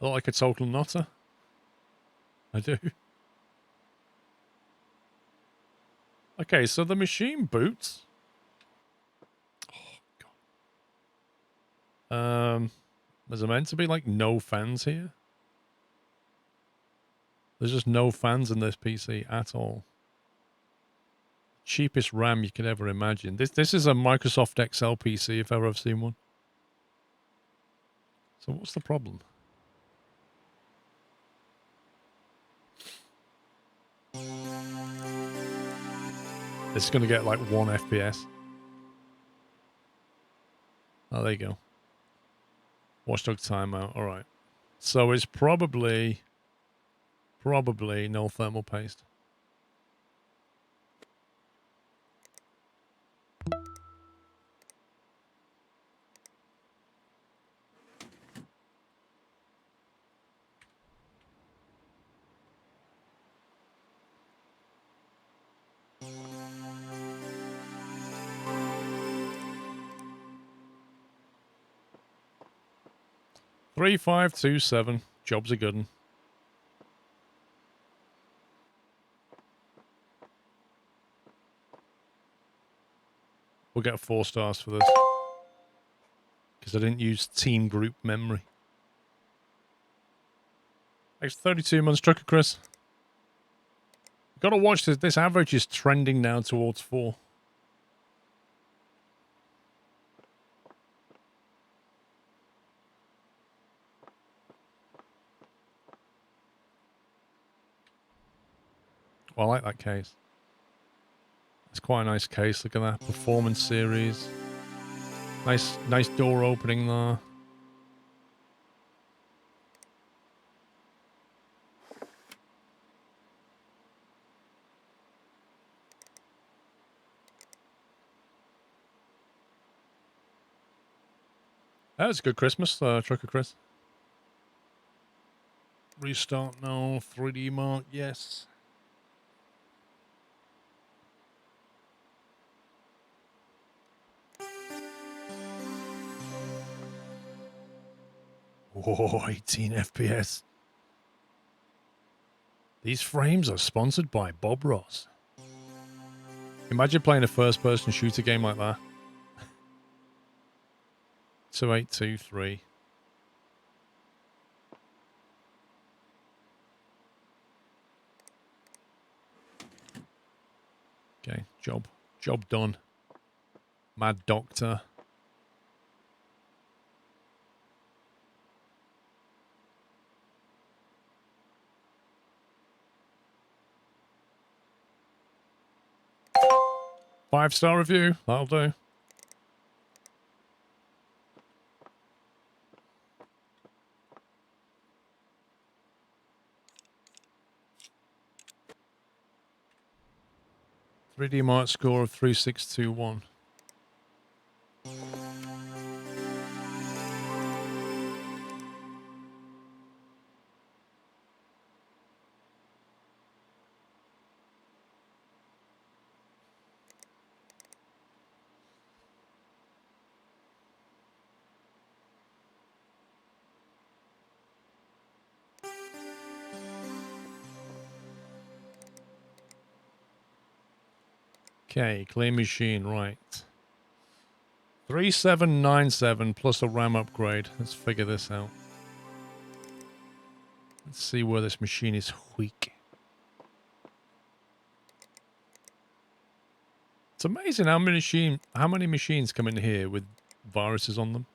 I look like a total nutter. I do. Okay, so the machine boots. Oh, God. Is there meant to be, like, no fans here? There's just no fans in this PC at all. Cheapest RAM you could ever imagine. This is a Microsoft Excel PC if ever I've seen one. So what's the problem? It's going to get like 1 FPS. Oh, there you go. Watchdog timeout. All right. So it's probably no thermal paste. $3,527. Job's a good one. We'll get 4 stars for this. Because I didn't use team group memory. Thanks 32 months, Trucker Chris. Gotta watch this. This average is trending now towards 4. Well, I like that case. It's quite a nice case. Look at that. Performance series. Nice door opening there. That's a good Christmas, Trucker Chris. Restart no. 3D Mark, yes. Oh, 18 FPS. These frames are sponsored by Bob Ross. Imagine playing a first-person shooter game like that. 2823. Okay, job done. Mad Doctor. Five-star review. That'll do. .3D Mark score of 3621. Okay, clean machine, right. 3797 plus a RAM upgrade. Let's figure this out. Let's see where this machine is weak. It's amazing how many machines come in here with viruses on them.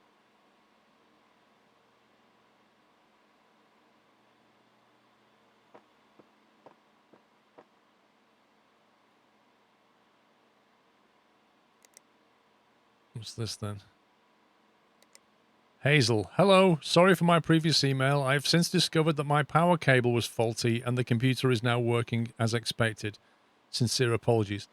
What's this then? Hazel, hello. Sorry for my previous email. I have since discovered that my power cable was faulty and the computer is now working as expected. Sincere apologies.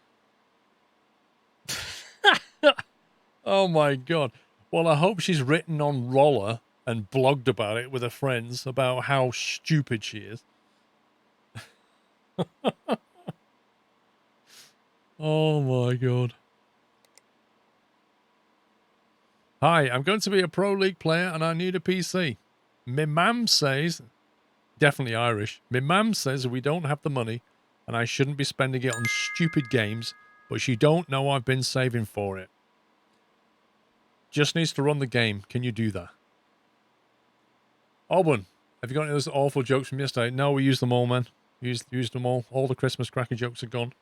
Oh my god. Well, I hope she's written on Roller and blogged about it with her friends about how stupid she is. Oh my god. Hi, I'm going to be a Pro League player and I need a PC. My mum says, definitely Irish, my mum says we don't have the money and I shouldn't be spending it on stupid games, but she don't know I've been saving for it. Just needs to run the game. Can you do that? Auburn, have you got any of those awful jokes from yesterday? No, we used them all, man. Used them all. All the Christmas cracker jokes are gone.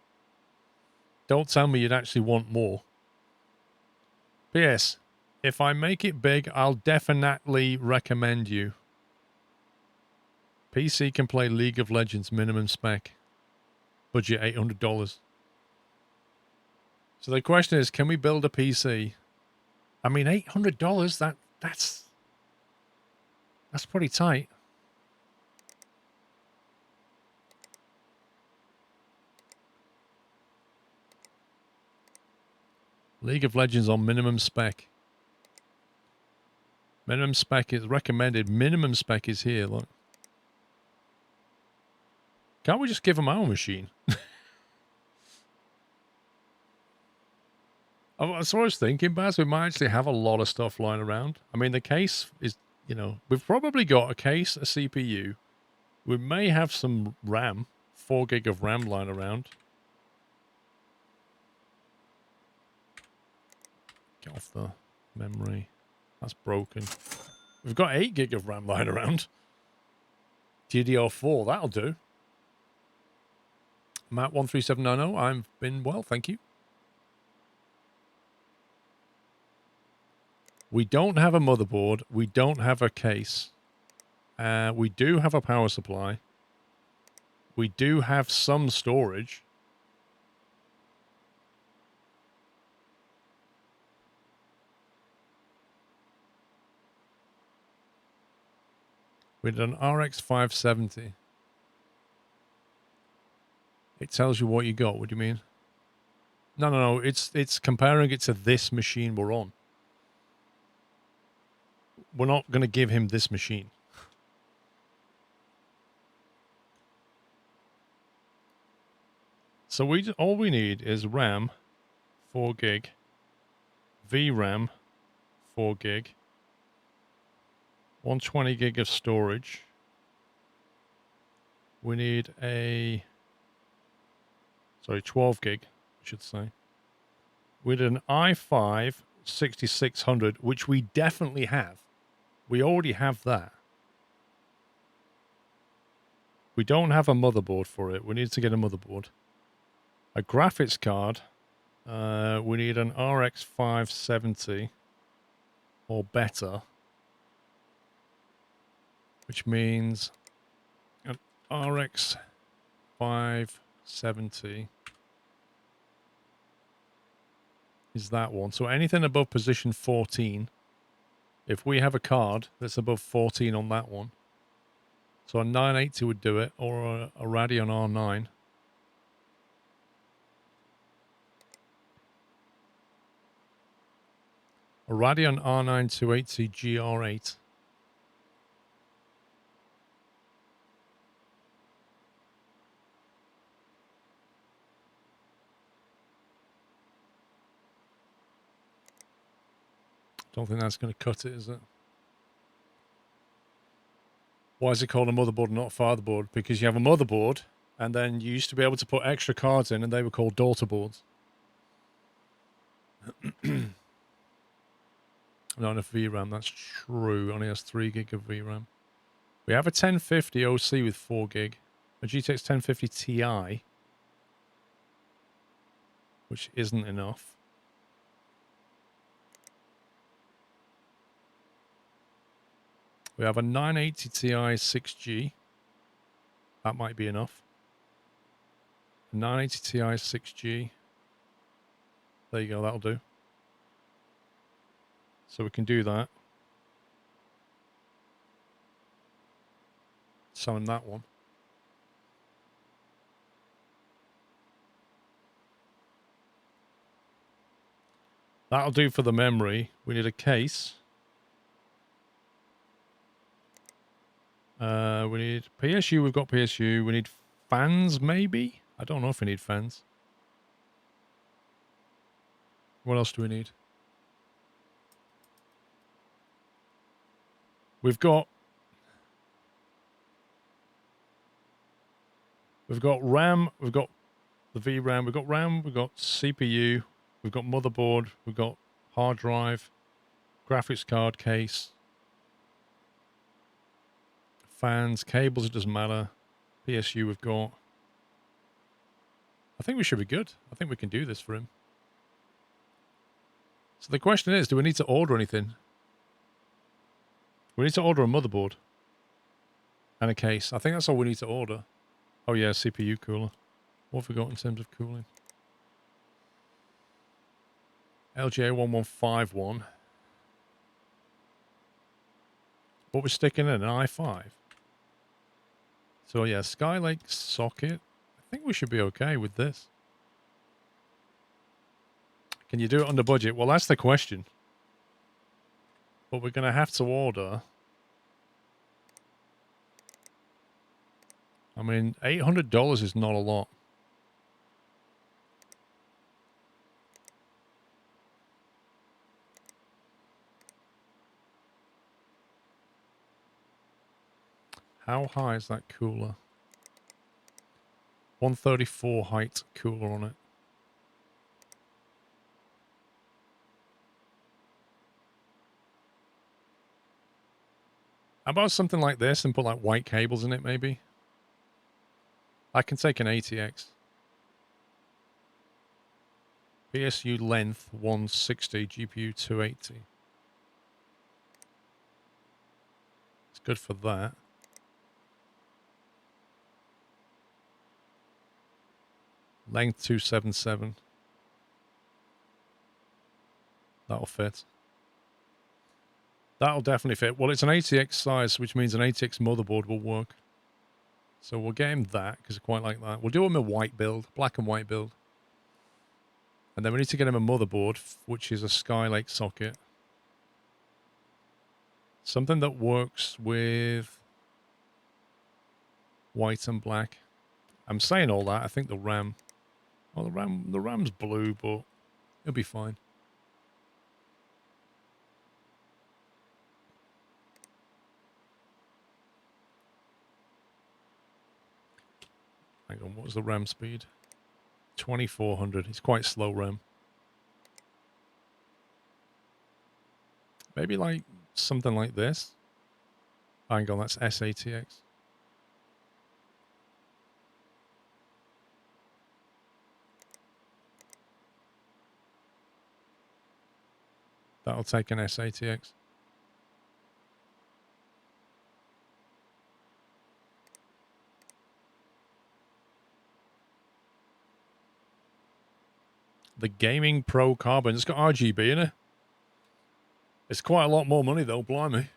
Don't tell me you'd actually want more. P.S. If I make it big, I'll definitely recommend you. PC can play League of Legends minimum spec. Budget $800. So the question is, can we build a PC? I mean, $800, that's pretty tight. League of Legends on minimum spec. Minimum spec is recommended. Minimum spec is here, look. Can't we just give them our machine? That's what I was thinking, Baz. We might actually have a lot of stuff lying around. I mean, the case is, you know, we've probably got a case, a CPU. We may have some RAM, 4 gig of RAM lying around. Get off the memory. That's broken. We've got 8 gig of RAM lying around. DDR4, that'll do. Matt13790, I've been well, thank you. We don't have a motherboard. We don't have a case. We do have a power supply. We do have some storage. With an RX 570. It tells you what you got. What do you mean? No. It's comparing it to this machine we're on. We're not going to give him this machine. So all we need is RAM, 4 gig, VRAM, 4 gig, 120 gig of storage. We need 12 gig, I should say. With an i5 6600, which we definitely have. We already have that. We don't have a motherboard for it. We need to get a motherboard. A graphics card. We need an RX 570 or better. Which means an RX 570 is that one. So anything above position 14, if we have a card that's above 14 on that one, so a 980 would do it, or a Radeon R9. A Radeon R9 280 GR8. Don't think that's going to cut it, is it? Why is it called a motherboard and not a fatherboard? Because you have a motherboard, and then you used to be able to put extra cards in, and they were called daughter boards. Not enough VRAM, that's true. Only has 3 gig of VRAM. We have a 1050 OC with 4 gig. A GTX 1050 Ti, which isn't enough. We have a 980 Ti 6G. That might be enough. A 980 Ti 6G. There you go, that'll do. So we can do that. Selling that one. That'll do for the memory. We need a case. We need PSU. We've got PSU. We need fans, maybe? I don't know if we need fans. What else do we need? We've got We've got RAM, we've got the VRAM, we've got RAM, we've got CPU, we've got motherboard, we've got hard drive, graphics card case, fans, cables, it doesn't matter. PSU we've got. I think we should be good. I think we can do this for him. So the question is, do we need to order anything? We need to order a motherboard and a case. I think that's all we need to order. Oh yeah, CPU cooler. What have we got in terms of cooling? LGA1151. What we're sticking in, an i5. So yeah, Skylake socket. I think we should be okay with this. Can you do it under budget? Well, that's the question. But we're going to have to order. I mean, $800 is not a lot. How high is that cooler? 134 height cooler on it. How about something like this and put like white cables in it maybe? I can take an ATX. PSU length 160, GPU 280. It's good for that. Length 277. That'll fit. That'll definitely fit. Well, it's an ATX size, which means an ATX motherboard will work. So we'll get him that, because I quite like that. We'll do him a white build, black and white build. And then we need to get him a motherboard, which is a Skylake socket. Something that works with white and black. I'm saying all that. I think the RAM... Well, the RAM's blue, but it'll be fine. Hang on, what was the RAM speed? 2400. It's quite slow RAM. Maybe like something like this. Hang on, that's SATX. That'll take an SATX. The Gaming Pro Carbon. It's got RGB in it. It's quite a lot more money though, blimey.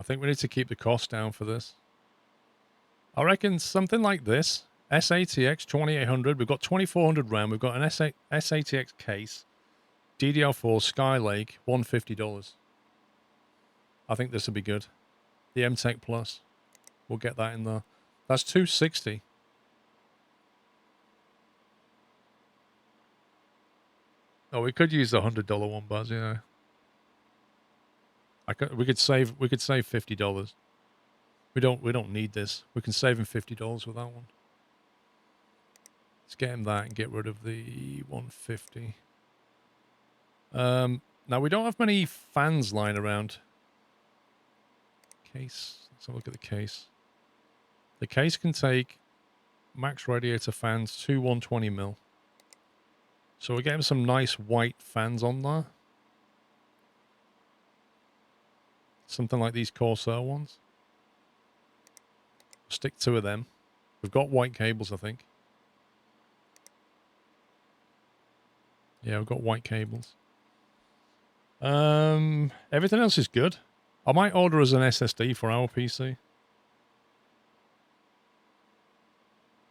I think we need to keep the cost down for this. I reckon something like this. SATX 2800. We've got 2400 RAM. We've got an SATX case. DDR4 Skylake, $150. I think this will be good. The MTech Plus. We'll get that in there. That's $260. Oh, we could use the $100 one, Buzz, yeah. We could save $50. We don't need this. We can save him $50 with that one. Let's get him that and get rid of the 150. Now we don't have many fans lying around. Case. Let's have a look at the case. The case can take max radiator fans to 120mm. So we're getting some nice white fans on there. Something like these Corsair ones. Stick 2 of them. We've got white cables, I think. Yeah, we've got white cables. Everything else is good. I might order as an SSD for our PC.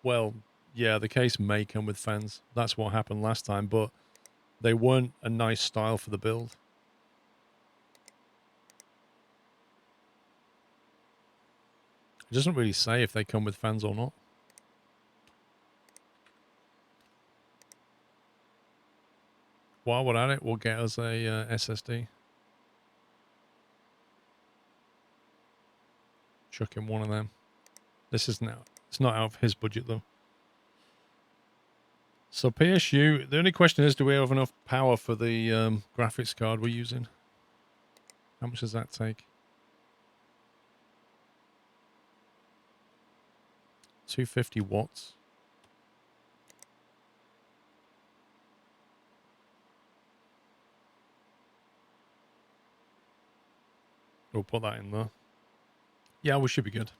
Well, yeah, the case may come with fans. That's what happened last time, but they weren't a nice style for the build. It doesn't really say if they come with fans or not. While we're at it, we'll get us a SSD. Chuck in one of them. This isn't out. It's not out of his budget though. So PSU, the only question is, do we have enough power for the graphics card we're using? How much does that take? 250 watts. We'll put that in there. Yeah, we should be good.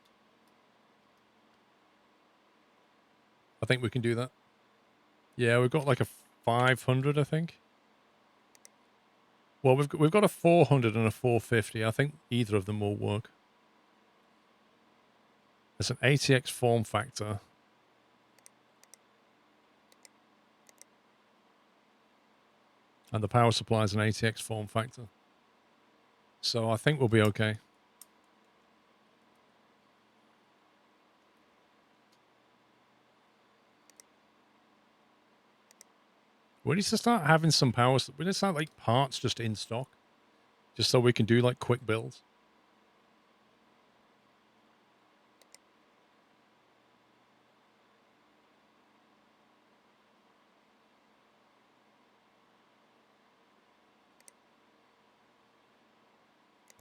I think we can do that. Yeah, we've got like a 500, I think. Well, we've got a 400 and a 450. I think either of them will work. It's an ATX form factor. And the power supply is an ATX form factor. So I think we'll be okay. We need to start having some power. We need to start like parts just in stock. Just so we can do like quick builds.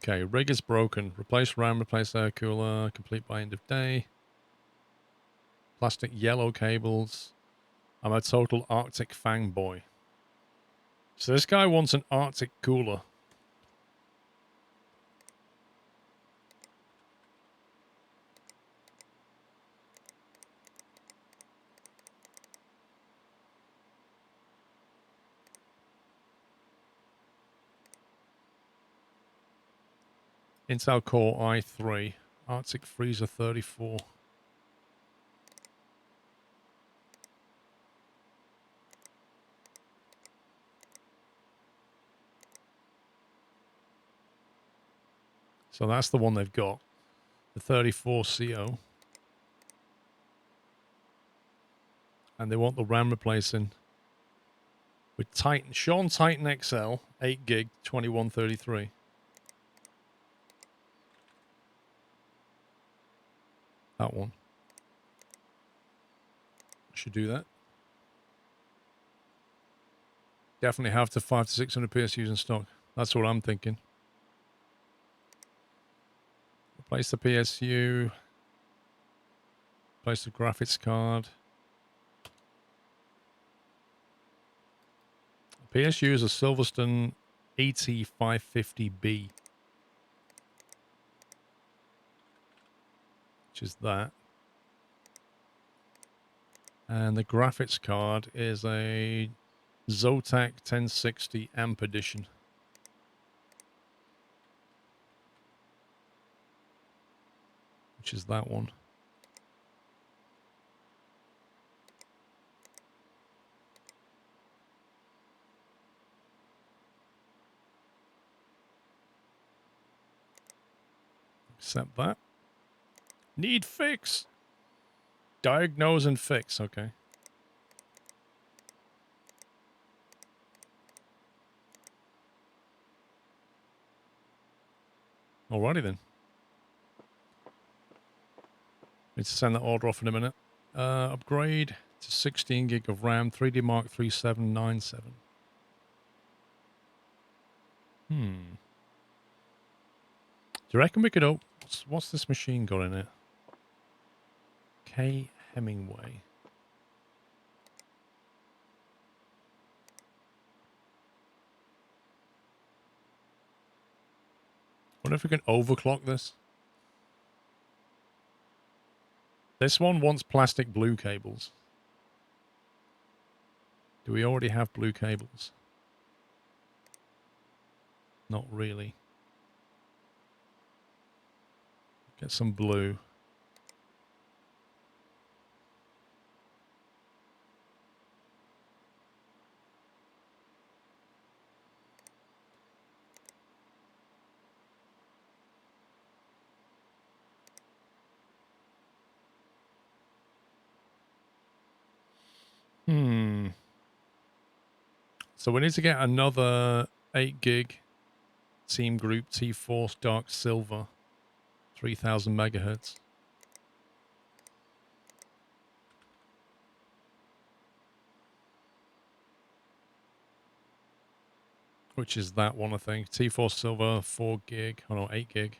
Okay, rig is broken. Replace RAM, replace air cooler. Complete by end of day. Plastic yellow cables. I'm a total Arctic fang boy. So this guy wants an Arctic cooler. Intel Core i3. Arctic Freezer 34. So that's the one they've got. The 34 CO. And they want the RAM replacing with Titan. Sean Titan XL, 8 gig, 2133. That one. Should do that. Definitely have to 500 to 600 PSUs in stock. That's what I'm thinking. Replace the PSU. Replace the graphics card. PSU is a Silverstone AT550B. Which is that. And the graphics card is a Zotac 1060 Amp Edition. Which is that one. Accept that. Need fix. Diagnose and fix. Okay. Alrighty then. Need to send that order off in a minute. Upgrade to 16 gig of RAM, 3D Mark 3797. Do you reckon we could open... What's this machine got in it? K. Hemingway. Wonder if we can overclock this. This one wants plastic blue cables. Do we already have blue cables? Not really. Get some blue. So we need to get another 8 gig Team Group T4 Dark Silver, 3000 megahertz. Which is that one, I think. T4 Silver, 4 gig. Oh no, 8 gig.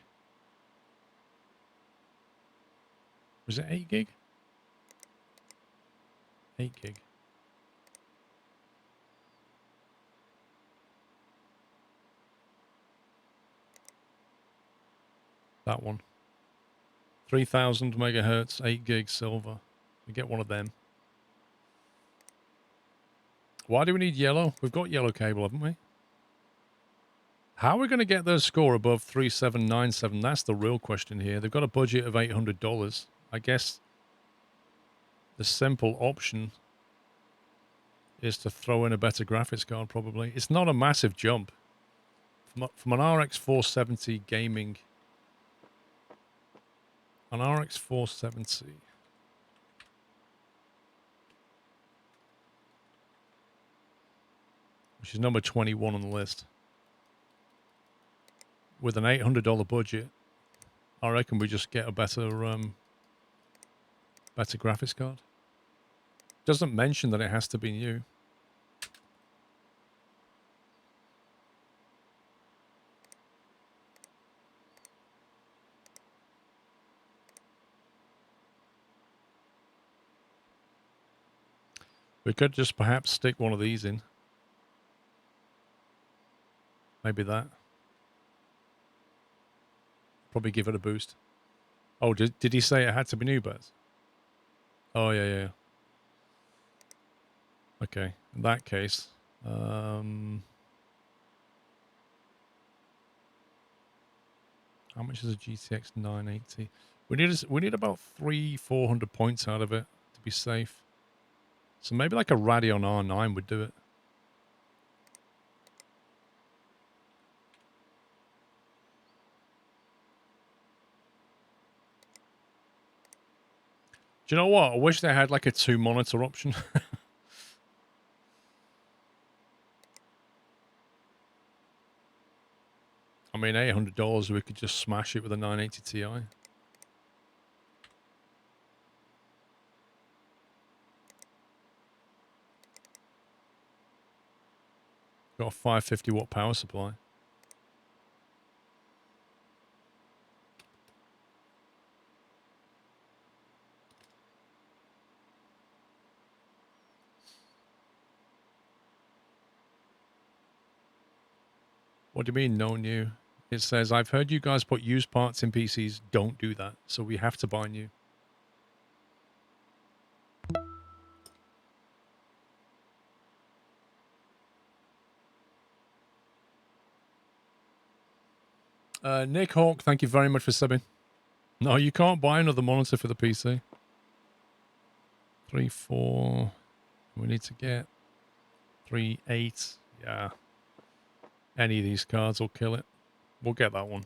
Was it 8 gig? 8 gig. That one. 3000 megahertz, 8 gig silver. We get one of them. Why do we need yellow? We've got yellow cable, haven't we? How are we going to get their score above 3797? That's the real question here. They've got a budget of $800. I guess the simple option is to throw in a better graphics card, probably. It's not a massive jump. From an RX 470 gaming... An RX 470... which is number 21 on the list. With an $800 budget, I reckon we just get a better better graphics card. Doesn't mention that it has to be new. We could just perhaps stick one of these in. Maybe that. Probably give it a boost. Oh, did he say it had to be new birds? Oh, yeah. Okay, in that case, how much is a GTX 980? We need about 400 points out of it to be safe. So maybe like a Radeon R9 would do it. Do you know what? I wish they had like a 2 monitor option. I mean, $800, we could just smash it with a 980 Ti. Got a 550 watt power supply. What do you mean, no new? It says, I've heard you guys put used parts in PCs. Don't do that. So we have to buy new. Nick Hawk, thank you very much for subbing. No, you can't buy another monitor for the PC. 3, 4. We need to get 3, 8. Yeah. Any of these cards will kill it. We'll get that one.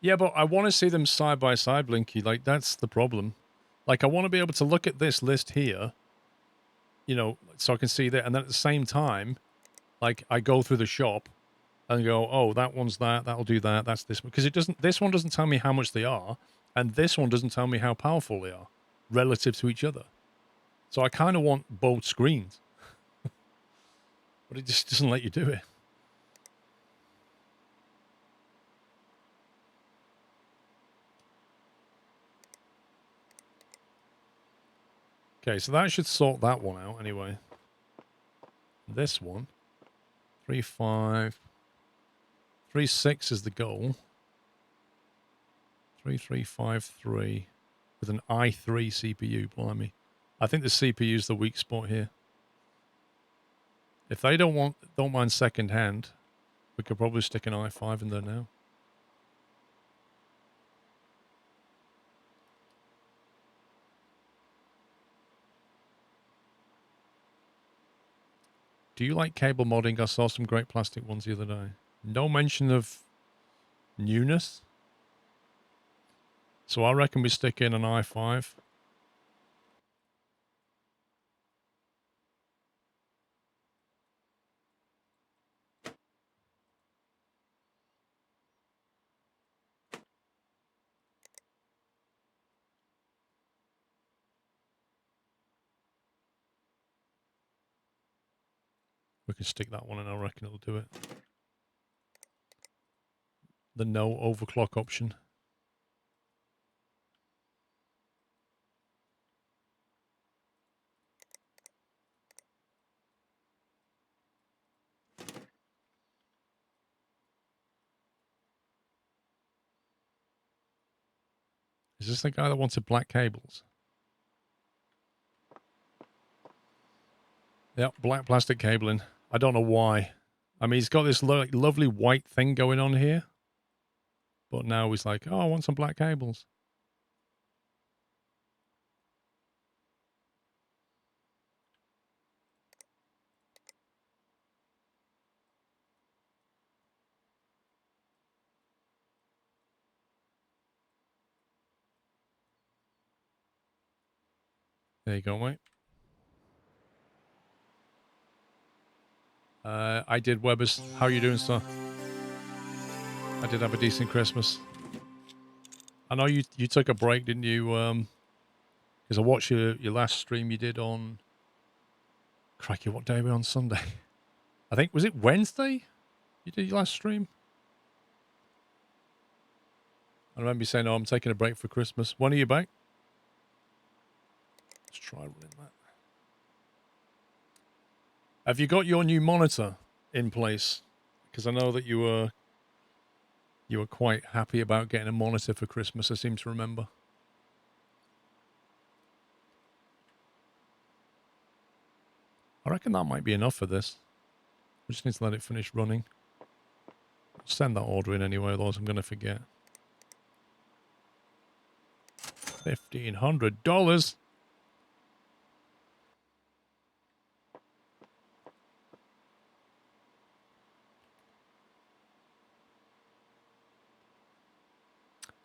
Yeah, but I want to see them side by side, Blinky. Like, that's the problem. Like, I want to be able to look at this list here, you know, so I can see that. And then at the same time, like, I go through the shop and go, oh, that one's that, that'll do that, that's this one. Because it doesn't, this one doesn't tell me how much they are, and this one doesn't tell me how powerful they are relative to each other. So I kind of want both screens. But it just doesn't let you do it. Okay, so that should sort that one out anyway. This one, 3, 5, 3, 6 is the goal. 3, 3, 5, 3 with an i3 CPU, blimey. I think the CPU is the weak spot here. If they don't mind second hand, we could probably stick an i5 in there now. Do you like cable modding? I saw some great plastic ones the other day. No mention of newness. So I reckon we stick in an i5. We can stick that one in, I reckon it'll do it. The no overclock option. Is this the guy that wanted black cables? Yep, black plastic cabling. I don't know why. I mean, he's got this lovely white thing going on here. But now he's like, oh, I want some black cables. There you go, mate. I did, Webbers. How are you doing, sir? I did have a decent Christmas. I know you took a break, didn't you? Because I watched your last stream you did on... Crikey, what day were we on Sunday? I think, was it Wednesday you did your last stream? I remember you saying, oh, I'm taking a break for Christmas. When are you back? Let's try running that. Have you got your new monitor in place? Because I know that you were quite happy about getting a monitor for Christmas, I seem to remember. I reckon that might be enough for this. We just need to let it finish running. Send that order in anyway, otherwise I'm going to forget. $1,500.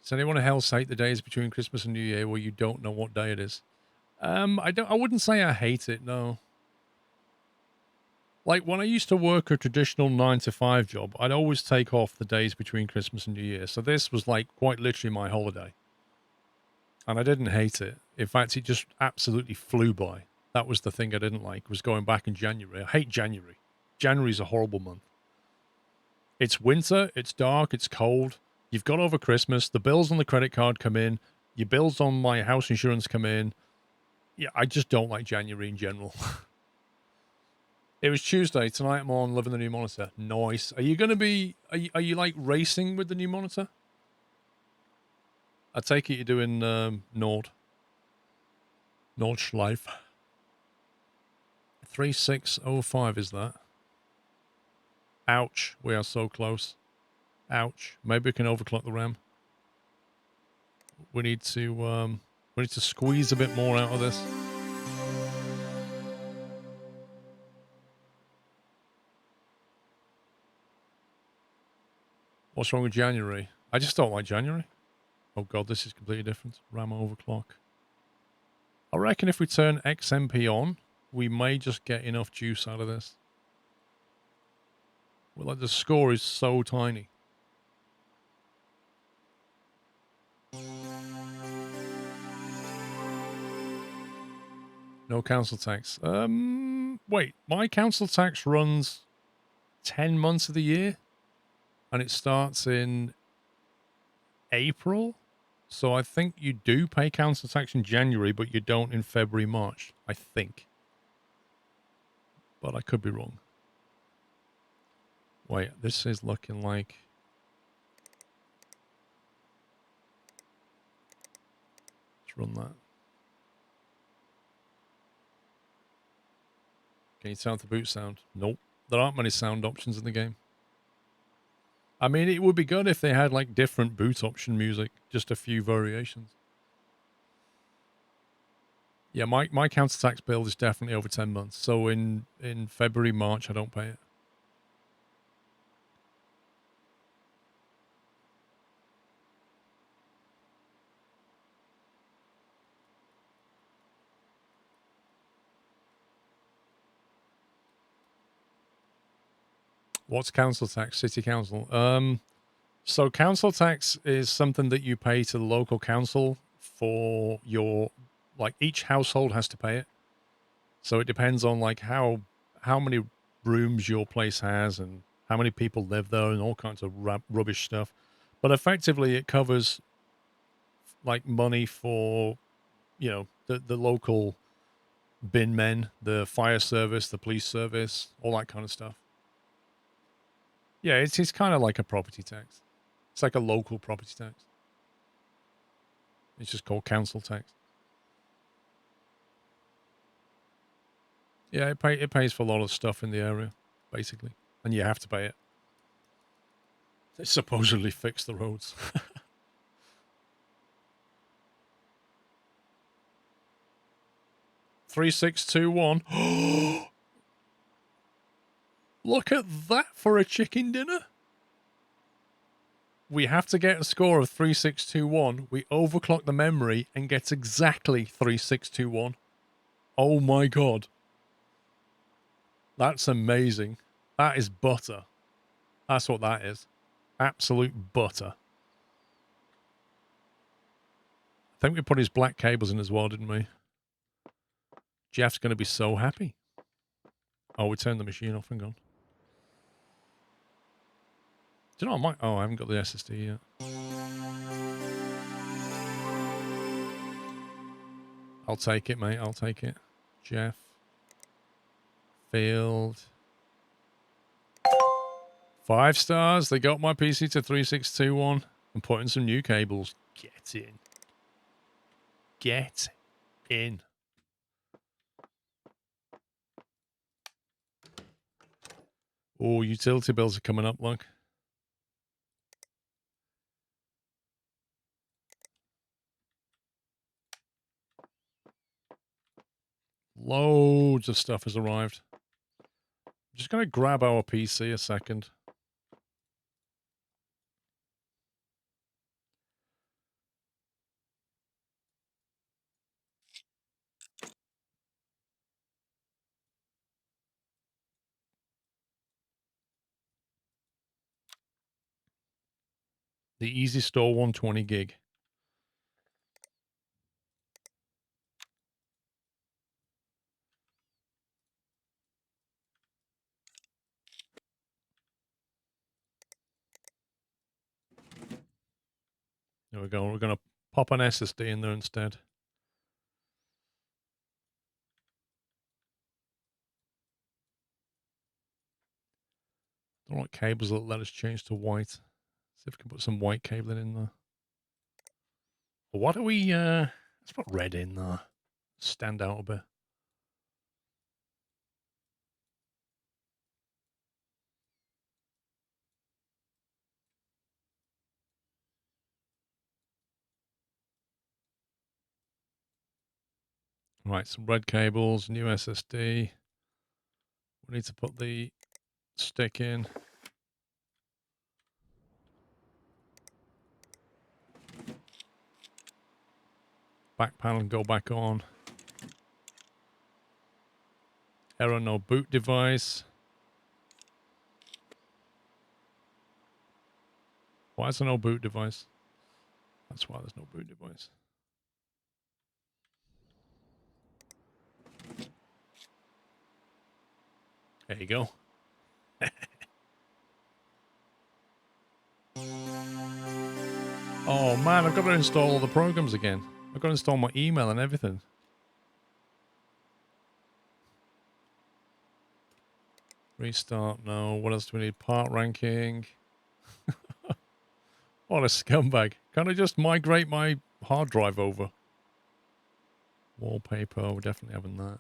Does anyone else hate the days between Christmas and New Year where you don't know what day it is? I wouldn't say I hate it, no. Like when I used to work a traditional 9-to-5 job, I'd always take off the days between Christmas and New Year. So this was like quite literally my holiday. And I didn't hate it. In fact, it just absolutely flew by. That was the thing I didn't like, was going back in January. I hate January. January's a horrible month. It's winter, it's dark, it's cold. You've got over Christmas, the bills on the credit card come in, your bills on my house insurance come in. Yeah, I just don't like January in general. It was Tuesday. Tonight I'm on Living the New Monitor. Nice. Are you going to be... Are you like racing with the new monitor? I take it you're doing Nordschleife. 3605 is that? Ouch. We are so close. Ouch. Maybe we can overclock the RAM. We need to squeeze a bit more out of this. What's wrong with January? I just don't like January. Oh god, this is completely different. RAM overclock. I reckon if we turn XMP on, we may just get enough juice out of this. Well, like the score is so tiny. No council tax. Wait, my council tax runs 10 months of the year, and it starts in April. So I think you do pay council tax in January, but you don't in February, March, I think. But I could be wrong. Wait, this is looking like... Let's run that. Can you sound the boot sound? Nope. There aren't many sound options in the game. I mean, it would be good if they had like different boot option music, just a few variations. Yeah, my council tax bill is definitely over 10 months. So in February, March, I don't pay it. What's council tax? City council. So council tax is something that you pay to the local council for your, like each household has to pay it. So it depends on like how many rooms your place has and how many people live there and all kinds of rubbish stuff. But effectively, it covers like money for, you know, the local bin men, the fire service, the police service, all that kind of stuff. Yeah, it's kind of like a property tax. It's like a local property tax. It's just called council tax. Yeah, it pays for a lot of stuff in the area, basically, and you have to pay it. They supposedly fix the roads. 3621. Look at that for a chicken dinner. We have to get a score of 3621. We overclock the memory and get exactly 3621. Oh my god. That's amazing. That is butter. That's what that is. Absolute butter. I think we put his black cables in as well, didn't we? Jeff's going to be so happy. Oh, we turned the machine off and gone. Do you know what? I haven't got the SSD yet. I'll take it, mate. I'll take it. Jeff. Field. 5 stars. They got my PC to 3621. I'm putting some new cables. Get in. Get in. Oh, utility bills are coming up, look. Loads of stuff has arrived. I'm just going to grab our PC a second. The Easy Store 120 gig. There we go. We're going to pop an SSD in there instead. Don't want cables that let us change to white. See if we can put some white cabling in there. What do we, let's put red in there. Stand out a bit. Right, some red cables, new SSD. We need to put the stick in. Back panel go back on. Error, no boot device. Why is there no boot device? That's why there's no boot device. There you go. Oh man, I've got to install all the programs again. I've got to install my email and everything. Restart, no. What else do we need? Part ranking. What a scumbag. Can I just migrate my hard drive over? Wallpaper, we're definitely having that.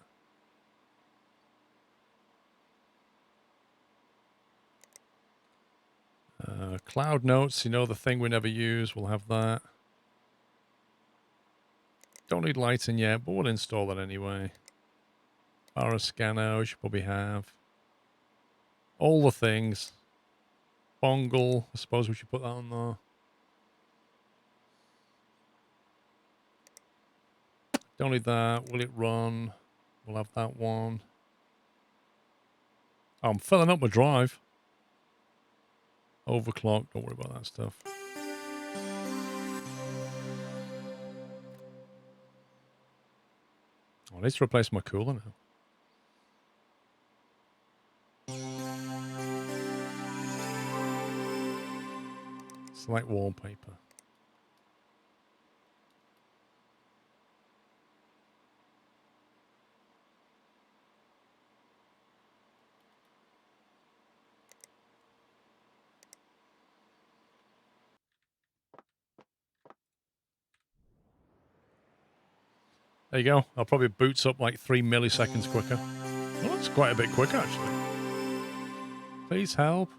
Cloud notes, you know, the thing we never use, we'll have that. Don't need lighting yet, but we'll install that anyway. Power scanner, we should probably have. All the things. Bongle, I suppose we should put that on there. Don't need that. Will it run? We'll have that one. Oh, I'm filling up my drive. Overclock, don't worry about that stuff. I need to replace my cooler now. Select wallpaper. There you go. I'll probably boots up like 3 milliseconds quicker. Well, that's quite a bit quicker, actually. Please help.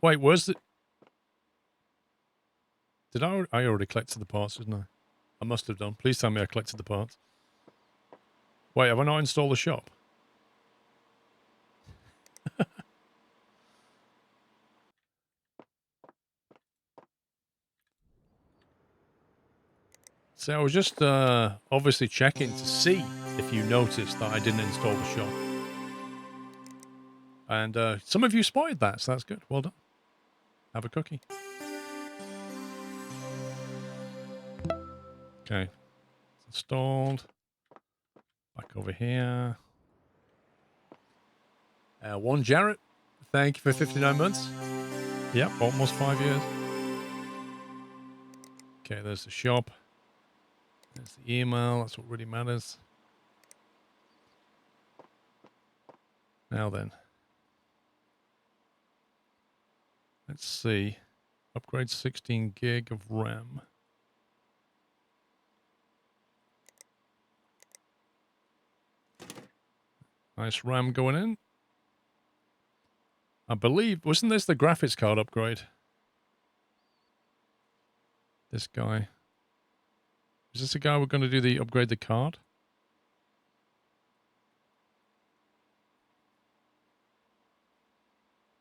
Wait, where's the... Did I already collected the parts, didn't I? I must have done. Please tell me I collected the parts. Wait, have I not installed the shop? So I was just obviously checking to see if you noticed that I didn't install the shop. And some of you spotted that, so that's good. Well done. Have a cookie. Okay. It's installed. Back over here. One Jarrett. Thank you for 59 months. Yep, almost 5 years. Okay, there's the shop. There's the email. That's what really matters. Now then. Let's see. Upgrade 16 gig of RAM. Nice RAM going in. I believe, wasn't this the graphics card upgrade? This guy. Is this the guy we're going to do the upgrade the card?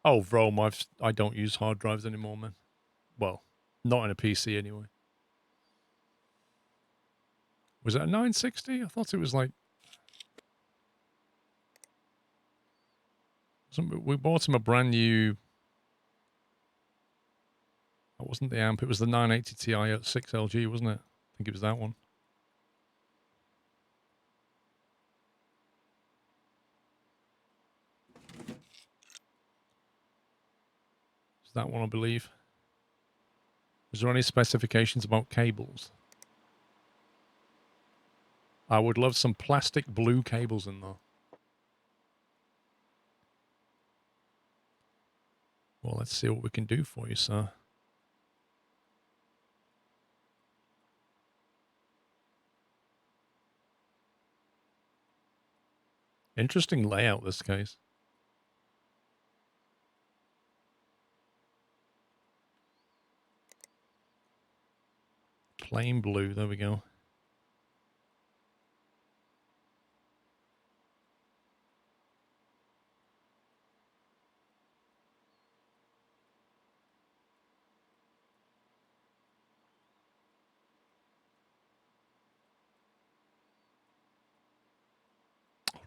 Oh, Rome, I don't use hard drives anymore, man. Well, not in a PC anyway. Was it a 960? I thought it was like... We bought him a brand new... That wasn't the amp, it was the 980 Ti at 6LG, wasn't it? I think it was that one. It's that one, I believe. Was there any specifications about cables? I would love some plastic blue cables in there. Well, let's see what we can do for you, sir. Interesting layout, this case. Plain blue, there we go.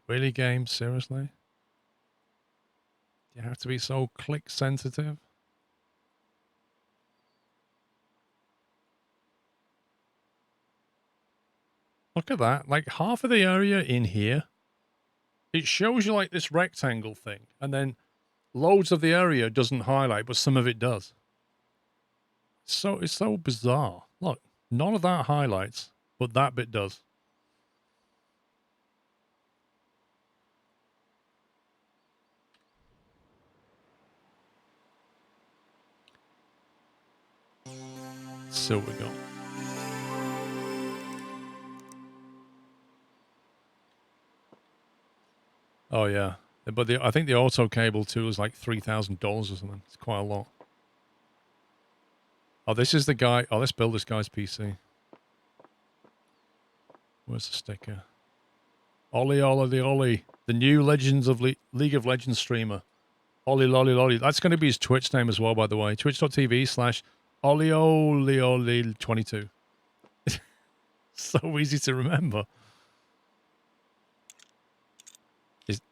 Really, game? Seriously? You have to be so click sensitive? Look at that. Like half of the area in here, it shows you like this rectangle thing. And then loads of the area doesn't highlight, but some of it does. So it's so bizarre. Look, none of that highlights, but that bit does. So we go. Oh yeah, but I think the auto cable too is like $3,000 or something. It's quite a lot. Oh, this is the guy. Oh, let's build this guy's PC. Where's the sticker? Ollie, Ollie, Ollie. The new Legends of League of Legends streamer. Ollie, Lolly, Lolly. That's going to be his Twitch name as well, by the way. Twitch.tv/OllieOllieOllie22. So easy to remember.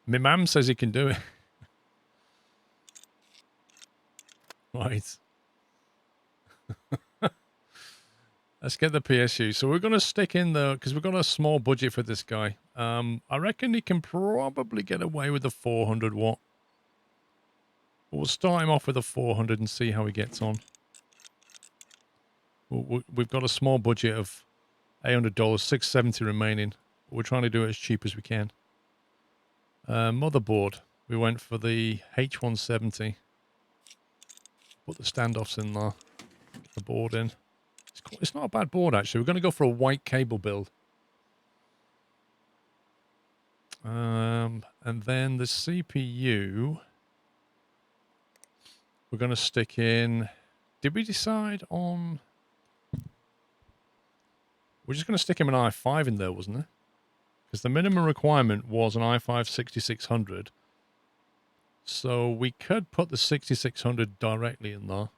My mum says he can do it. Right. Let's get the PSU. So we're going to stick in the... Because we've got a small budget for this guy. I reckon he can probably get away with the 400 watt. We'll start him off with a 400 and see how he gets on. We've got a small budget of $800, $670 remaining. We're trying to do it as cheap as we can. Motherboard. We went for the H170. Put the standoffs in there. Get the board in. It's not a bad board, actually. We're going to go for a white cable build. And then the CPU, we're going to stick in... Did we decide on... We're just going to stick him an i5 in there, wasn't it? Because the minimum requirement was an i5 6600. So we could put the 6600 directly in there,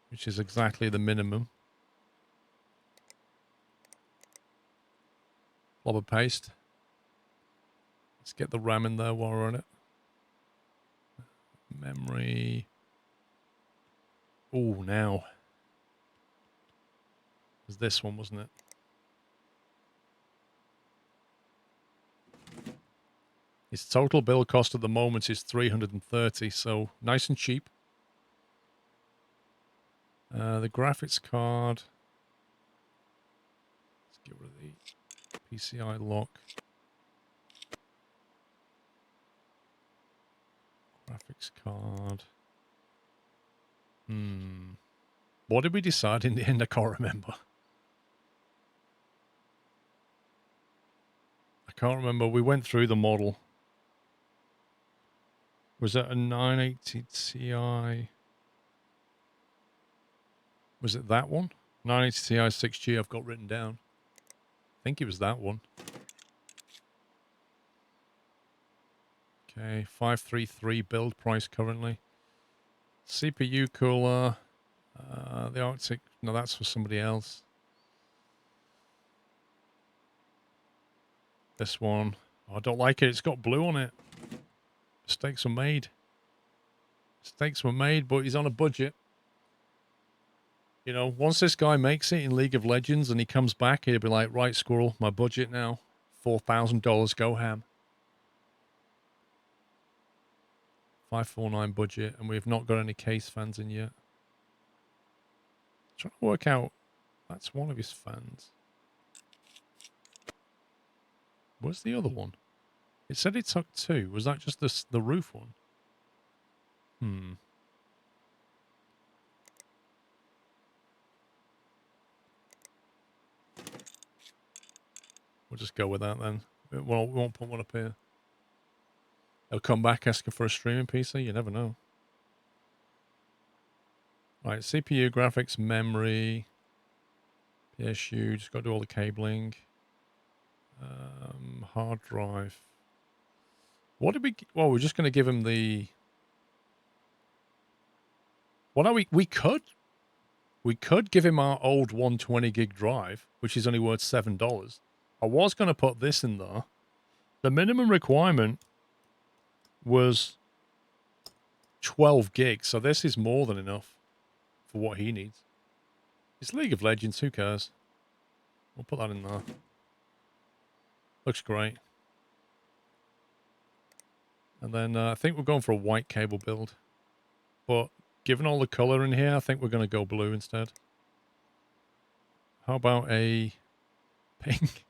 which is exactly the minimum. Blob of paste. Let's get the RAM in there while we're on it. Memory. Oh, now. It was this one, wasn't it? Its total bill cost at the moment is $330, so nice and cheap. The graphics card. Let's get rid of the PCI lock. Graphics card. What did we decide in the end? I can't remember. I can't remember. We went through the model. Was that a 980 Ti? Was it that one? 980 Ti 6G I've got written down. I think it was that one. Okay, 533 build price currently. CPU cooler. The Arctic. No, that's for somebody else. This one. Oh, I don't like it. It's got blue on it. Mistakes were made. Mistakes were made, but he's on a budget. You know, once this guy makes it in League of Legends and he comes back, he'll be like, right, Squirrel, my budget now. $4,000, go ham. 549 budget, and we've not got any case fans in yet. Trying to work out, that's one of his fans. Where's the other one? It said it took two. Was that just the roof one? We'll just go with that then. We won't put one up here. He'll come back asking for a streaming PC. You never know. Right, CPU, graphics, memory, PSU. Just got to do all the cabling. Hard drive. What did we... Well, we're just going to give him the... What are we... We could give him our old 120 gig drive, which is only worth $7. I was going to put this in there. The minimum requirement was 12 gigs, so this is more than enough for what he needs. It's League of Legends, who cares? We'll put that in there. Looks great. And then I think we're going for a white cable build. But given all the color in here, I think we're going to go blue instead. How about a pink?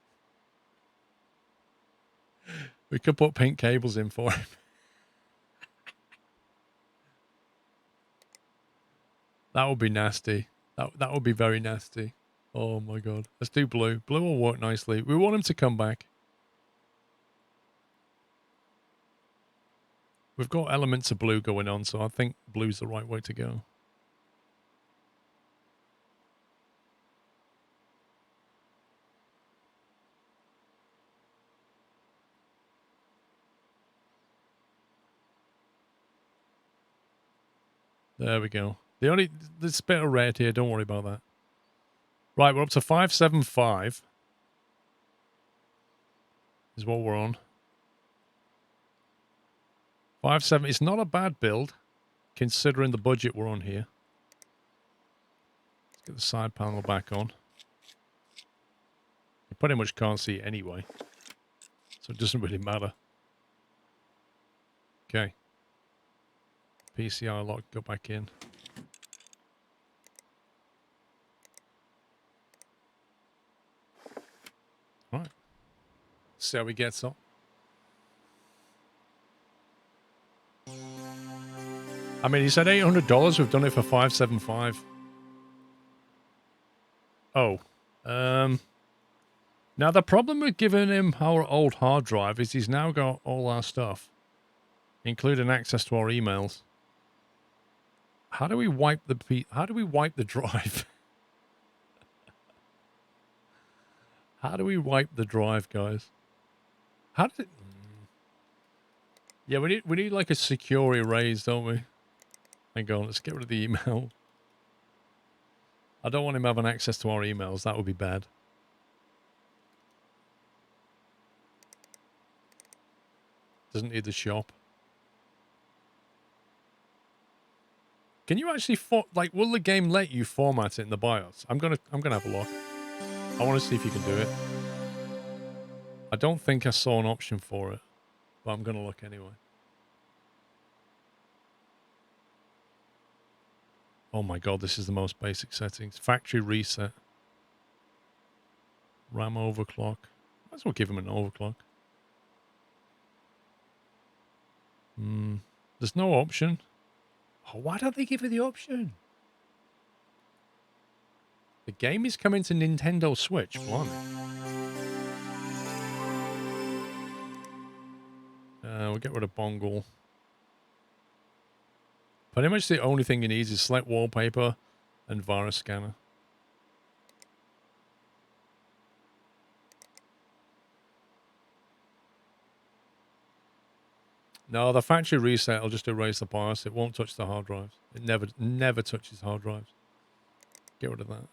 We could put pink cables in for him. That would be nasty. That would be very nasty. Oh my god. Let's do blue. Blue will work nicely. We want him to come back. We've got elements of blue going on, so I think blue's the right way to go. There we go. There's a bit of red here. Don't worry about that. Right, we're up to 575. Is what we're on. 570. It's not a bad build, considering the budget we're on here. Let's get the side panel back on. You pretty much can't see it anyway, so it doesn't really matter. Okay. PCI lock, go back in. All right. See how he gets on. I mean, he said $800. We've done it for $575. Oh. Now, the problem with giving him our old hard drive is he's now got all our stuff, including access to our emails. How do we wipe the drive? How do we wipe the drive, guys? How did it... Yeah, we need like a secure erase, don't we? Hang on, let's get rid of the email. I don't want him having access to our emails. That would be bad. Doesn't need the shop. Can you actually will the game let you format it in the BIOS? I'm gonna have a look. I want to see if you can do it. I don't think I saw an option for it, but I'm gonna look anyway. Oh my god, this is the most basic settings. Factory reset. RAM overclock. Might as well give him an overclock. There's no option. Oh, why don't they give you the option? The game is coming to Nintendo Switch. Blimey. We'll get rid of Bongle. Pretty much the only thing you need is select wallpaper and virus scanner. No, the factory reset will just erase the BIOS. It won't touch the hard drives. It never touches hard drives. Get rid of that.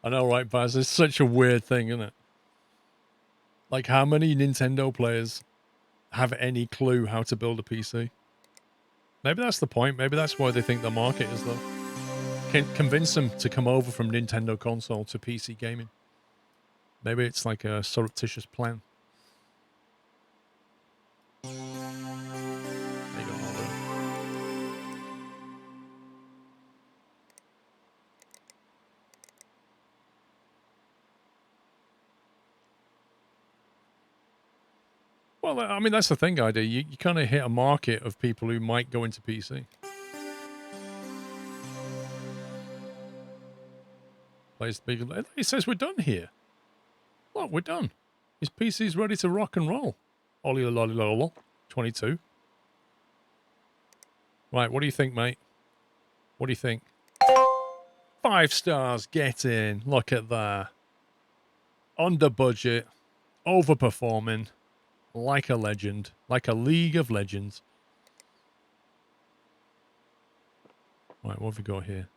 I know, right, Baz? It's such a weird thing, isn't it? Like, how many Nintendo players have any clue how to build a PC? Maybe that's the point. Maybe that's why they think the market is low. Can convince them to come over from Nintendo console to PC gaming. Maybe it's like a surreptitious plan. There you go, Aldo. Well, I mean, that's the thing, ID. You kind of hit a market of people who might go into PC. Plays the big... He says we're done here. Look, we're done. His PC's ready to rock and roll. Ollie lolly lolly 22. Right, what do you think, mate? What do you think? 5 stars, get in. Look at that. Under budget. Overperforming. Like a legend. Like a League of Legends. Right, what have we got here?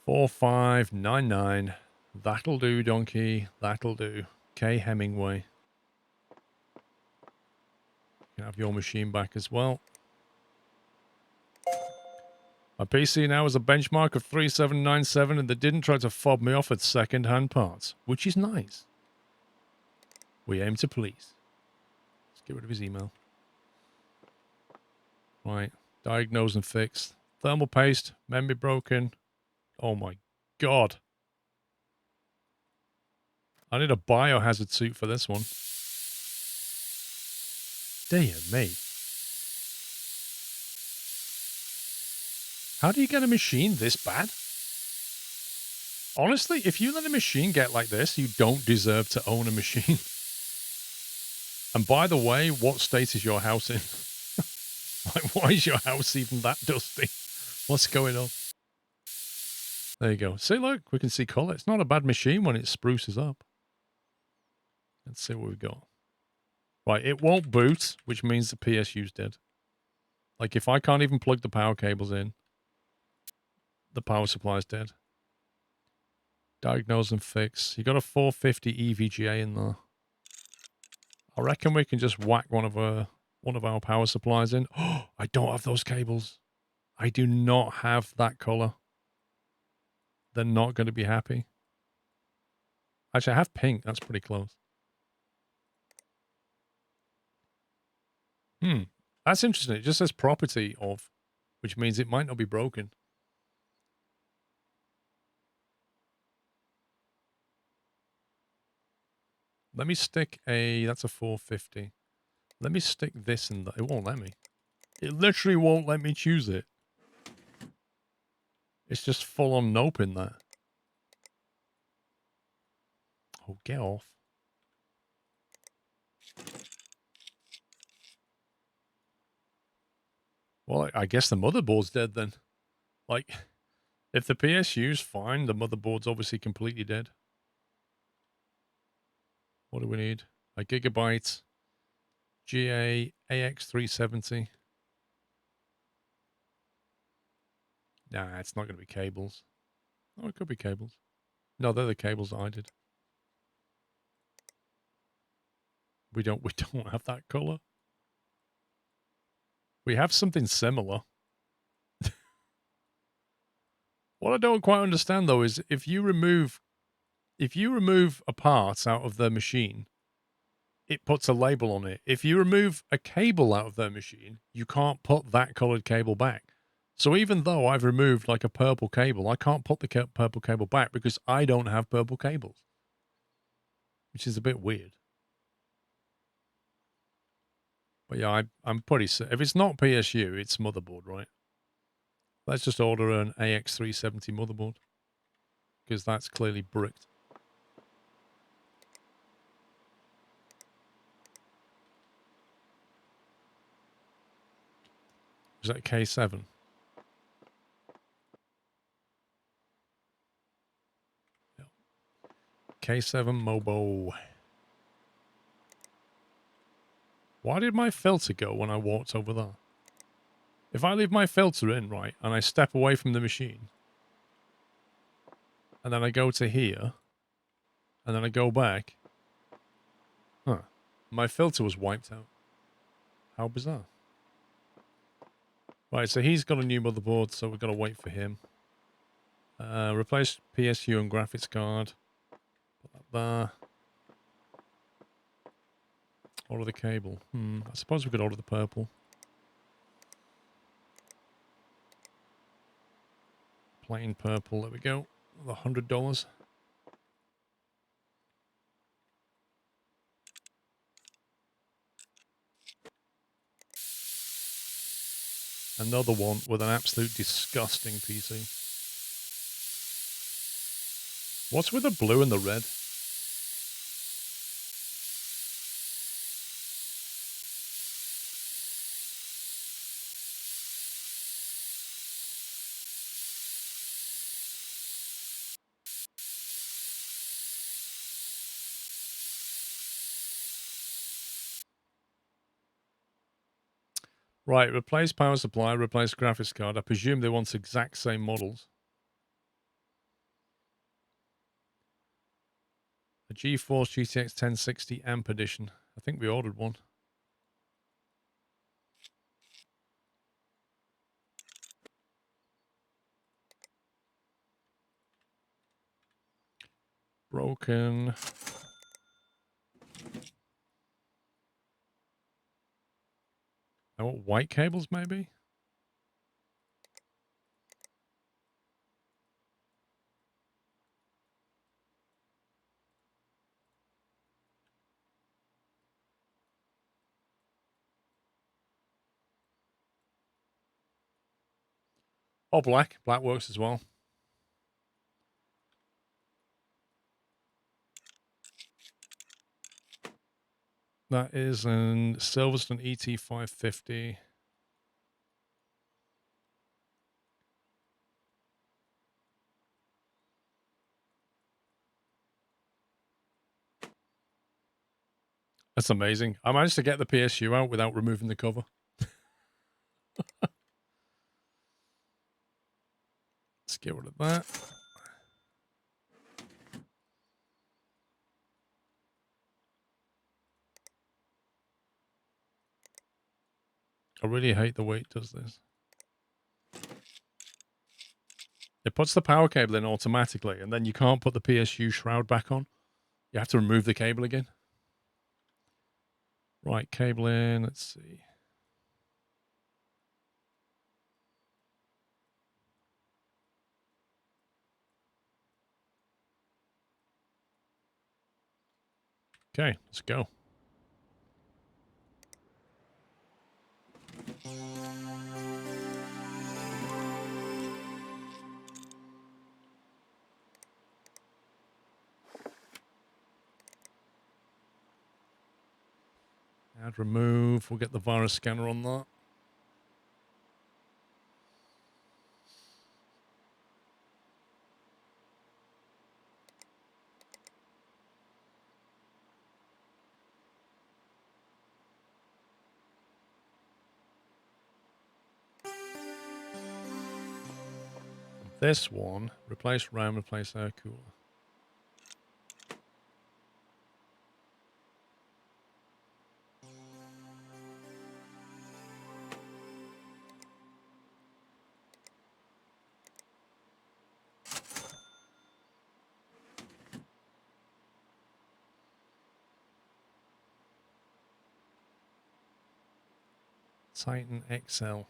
4599. That'll do, donkey. That'll do. K. Hemingway. You can have your machine back as well. My PC now has a benchmark of 3797 and they didn't try to fob me off at second-hand parts, which is nice. We aim to please. Let's get rid of his email. Right. Diagnose and fix. Thermal paste. Memory broken. Oh my god. I need a biohazard suit for this one. Dear me. How do you get a machine this bad? Honestly, if you let a machine get like this, you don't deserve to own a machine. And by the way, what state is your house in? Like, why is your house even that dusty? What's going on? There you go. See, look, we can see color. It's not a bad machine when it spruces up. Let's see what we've got. Right, it won't boot, which means the PSU's dead. Like, if I can't even plug the power cables in, the power supply's dead. Diagnose and fix. You got a 450 EVGA in there. I reckon we can just whack one of our power supplies in. Oh, I don't have those cables. I do not have that color. They're not going to be happy. Actually, I have pink. That's pretty close. That's interesting. It just says property of, which means it might not be broken. Let me stick that's a 450. Let me stick this in it won't let me. It literally won't let me choose it. It's just full on nope in there. Oh, get off. Well, I guess the motherboard's dead then. Like, if the PSU's fine, the motherboard's obviously completely dead. What do we need? A Gigabyte GA AX370. Nah, it's not going to be cables. Oh, it could be cables. No, they're the cables that I did. We don't have that color. We have something similar. What I don't quite understand though is if you remove a part out of the machine, it puts a label on it. If you remove a cable out of their machine, you can't put that colored cable back. So even though I've removed like a purple cable, I can't put the purple cable back because I don't have purple cables, which is a bit weird. But yeah, I'm pretty certain. If it's not PSU, it's motherboard, right? Let's just order an AX370 motherboard because that's clearly bricked. Is that K7? Yeah. K7 Mobo. Why did my filter go when I walked over there? If I leave my filter in, right, and I step away from the machine, and then I go to here, and then I go back, my filter was wiped out. How bizarre. Right, so he's got a new motherboard, so we've got to wait for him. Replace PSU and graphics card. Put that there. Order the cable. I suppose we could order the purple. Plain purple. There we go. $100. Another one with an absolute disgusting PC. What's with the blue and the red? Right, replace power supply, replace graphics card. I presume they want exact same models. A GeForce GTX 1060 Amp Edition. I think we ordered one. Broken. I want white cables, maybe? Or black. Black works as well. That is an Silverstone ET550. That's amazing. I managed to get the PSU out without removing the cover. Let's get rid of that. I really hate the way it does this. It puts the power cable in automatically, and then you can't put the PSU shroud back on. You have to remove the cable again. Right, cable in. Let's see. Okay, let's go. Add remove. We'll get the virus scanner on that. This one, replace RAM, replace air cooler. Titan XL.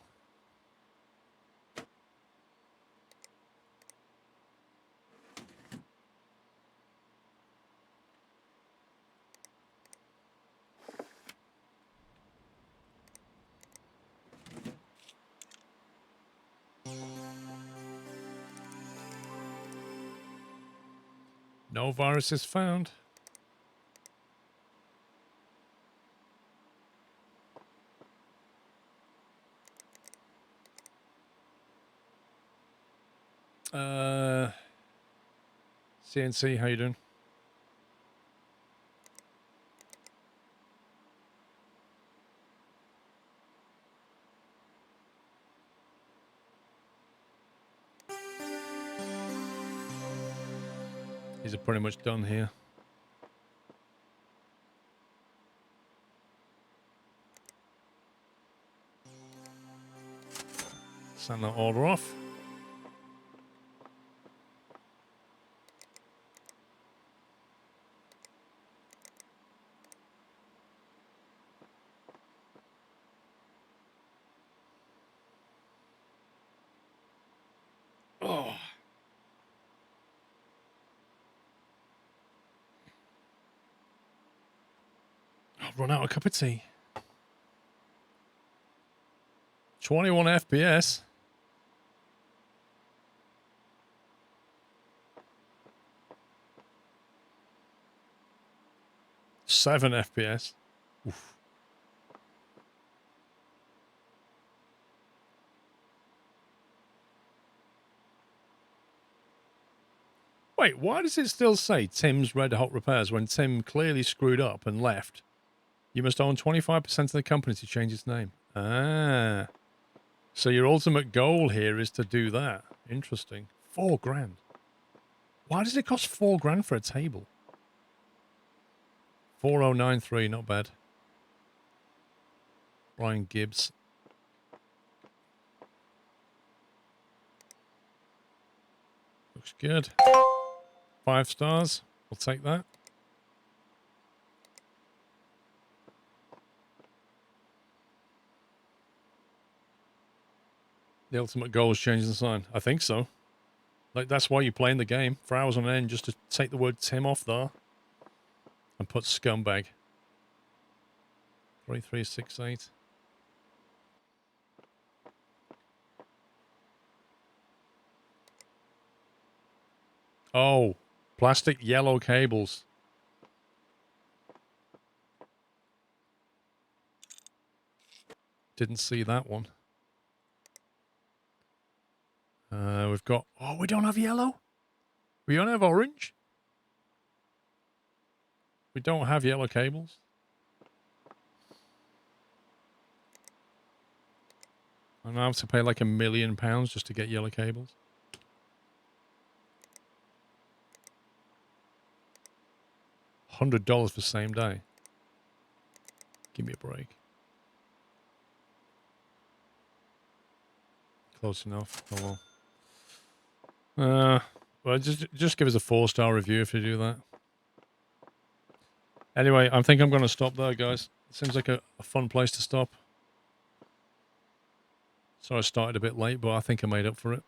No viruses found. CNC, how you doing? These are pretty much done here. Send that order off. Oh. I've run out of cup of tea. 21 FPS. Seven FPS. Oof. Wait, why does it still say Tim's Red Hot Repairs when Tim clearly screwed up and left? You must own 25% of the company to change its name. Ah. So your ultimate goal here is to do that. Interesting. $4,000. Why does it cost $4,000 for a table? 4093, not bad. Ryan Gibbs. Looks good. 5 stars. We'll take that. The ultimate goal is changing the sign. I think so. Like, that's why you're playing the game. For hours on end, just to take the word Tim off there. And put scumbag. 3368. Oh, plastic yellow cables. Didn't see that one. We've got... Oh, we don't have yellow? We don't have orange? We don't have yellow cables? I now have to pay like £1 million just to get yellow cables. $100 for same day. Give me a break. Close enough. Oh well. Well, just give us a 4-star review if you do that. Anyway, I think I'm going to stop there, guys. It seems like a fun place to stop. So I started a bit late, but I think I made up for it.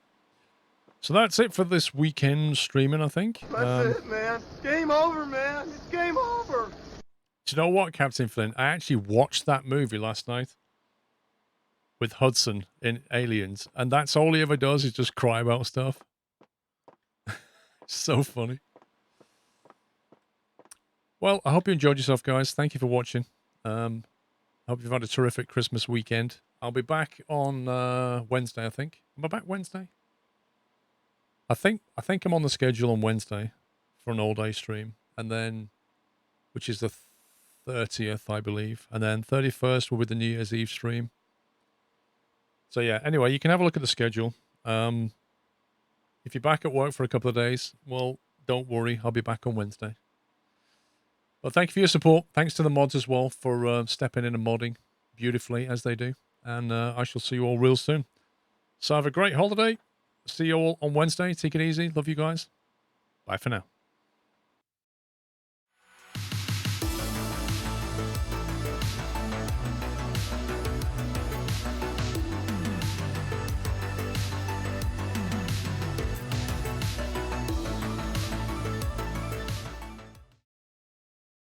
So that's it for this weekend streaming, I think. That's it, man. Game over, man. It's game over. Do you know what, Captain Flynn? I actually watched that movie last night with Hudson in Aliens, and that's all he ever does is just cry about stuff. So funny. Well, I hope you enjoyed yourself, guys. Thank you for watching. I hope you've had a terrific Christmas weekend. I'll be back on Wednesday, I think. Am I back Wednesday? I think I'm on the schedule on Wednesday for an all-day stream, and then, which is the 30th, I believe, and then 31st will be the New Year's Eve stream. So yeah, anyway, you can have a look at the schedule. If you're back at work for a couple of days, well, don't worry, I'll be back on Wednesday. Well, thank you for your support. Thanks to the mods as well for stepping in and modding beautifully as they do. And I shall see you all real soon. So have a great holiday. See you all on Wednesday. Take it easy. Love you guys. Bye for now.